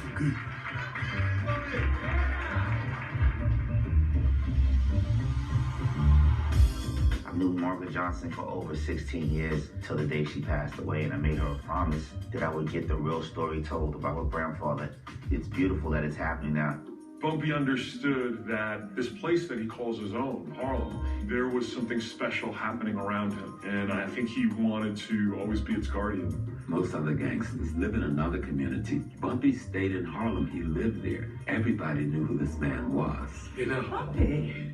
for good. I knew Bumpy Johnson for over 16 years till the day she passed away, and I made her a promise that I would get the real story told about her grandfather. It's beautiful that it's happening now. Bumpy understood that this place that he calls his own, Harlem, there was something special happening around him, and I think he wanted to always be its guardian. Most other gangsters live in another community. Bumpy stayed in Harlem. He lived there. Everybody knew who this man was. You know,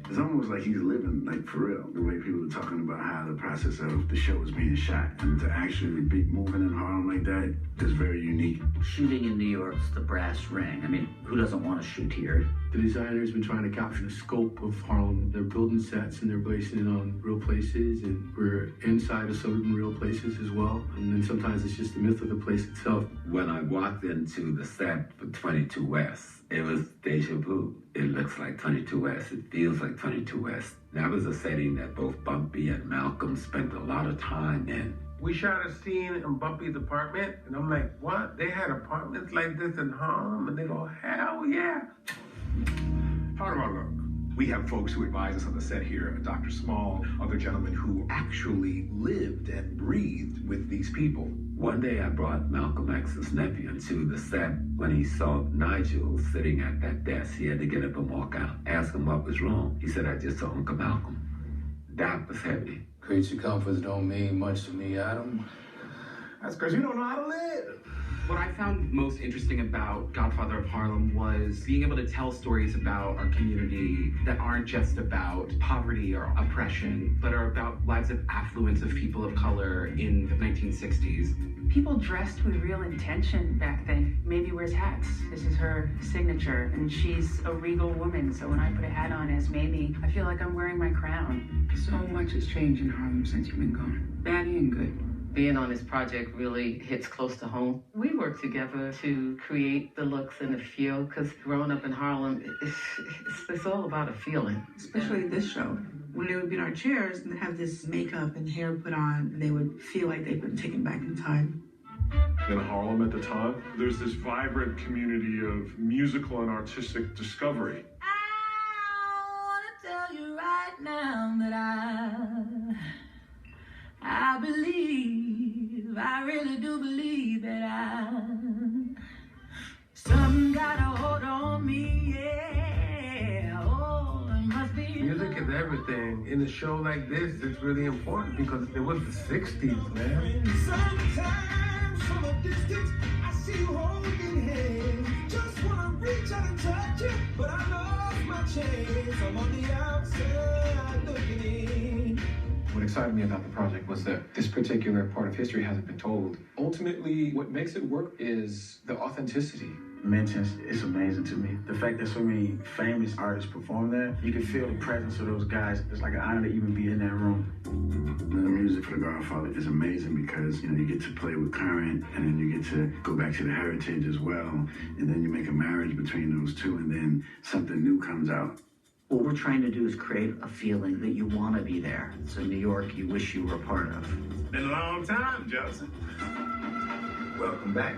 it's almost like he's living, like, for real. The way people are talking about how the process of the show is being shot, and to actually be moving in Harlem like that is very unique. Shooting in New York's the brass ring. I mean, who doesn't want to shoot here? The designer's been trying to capture the scope of Harlem. They're building sets and they're basing it on real places, and we're inside of some of them real places as well. And then sometimes it's just the myth of the place itself. When I walked into the set for 22 West, it was deja vu. It looks like 22 West. It feels like 22 West. That was a setting that both Bumpy and Malcolm spent a lot of time in. We shot a scene in Bumpy's apartment, and I'm like, what? They had apartments like this in Harlem? And they go, hell yeah. How do I look? We have folks who advise us on the set here, Dr. Small, other gentlemen who actually lived and breathed with these people. One day I brought Malcolm X's nephew to the set. When he saw Nigel sitting at that desk, he had to get up and walk out. Asked him what was wrong. He said, I just saw Uncle Malcolm. That was heavy. Creature comforts don't mean much to me, Adam. That's because you don't know how to live. What I found most interesting about Godfather of Harlem was being able to tell stories about our community that aren't just about poverty or oppression, but are about lives of affluence of people of color in the 1960s. People dressed with real intention back then. Mamie wears hats. This is her signature, and she's a regal woman, so when I put a hat on as Mamie, I feel like I'm wearing my crown. So much has changed in Harlem since you've been gone, bad and good. Being on this project really hits close to home. We work together to create the looks and the feel, because growing up in Harlem, it's all about a feeling. Especially this show. When they would be in our chairs and have this makeup and hair put on, they would feel like they've been taken back in time. In Harlem at the time, there's this vibrant community of musical and artistic discovery. I want to tell you right now that I believe, I really do believe that something got a hold on me, yeah. Oh, it must be Music is everything. In a show like this, it's really important because it was the 60s, man. Sometimes from a distance, I see you holding hands. Just want to reach out and touch you, but I lost my chance. I'm on the outside looking in. What excited me about the project was that this particular part of history hasn't been told. Ultimately, what makes it work is the authenticity. Mentions, it's amazing to me. The fact that so many famous artists perform there, you can feel the presence of those guys. It's like an honor to even be in that room. The music for The Godfather is amazing because, you know, you get to play with current, and then you get to go back to the heritage as well, and then you make a marriage between those two, and then something new comes out. What we're trying to do is create a feeling that you want to be there. So New York, you wish you were a part of. Been a long time, Johnson. Welcome back.